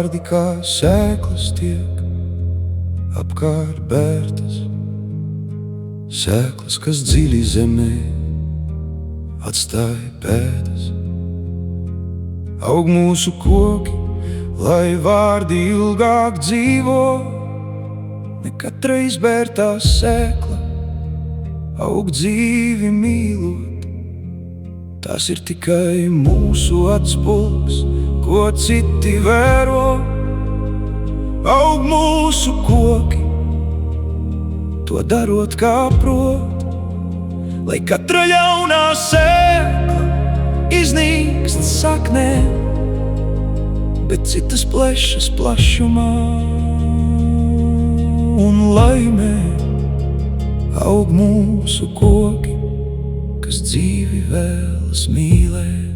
vārdi kā sēklas tiek apkārt bērtas, sēklas, kas dziļi zemē atstāja pēdas. Aug mūsu koki, lai vārdi ilgāk dzīvo, ne katra izbērtā sēkla aug dzīvi mīlot. Tas ir tikai mūsu atspulgs, ko citi vēro. Aug mūsu koki, to darot kā prot, lai katra jaunā sēkla iznīkst saknē, bet citas plešas plašumā. Un laimē aug mūsu koki, kas dzīvi vēlas mīlēt.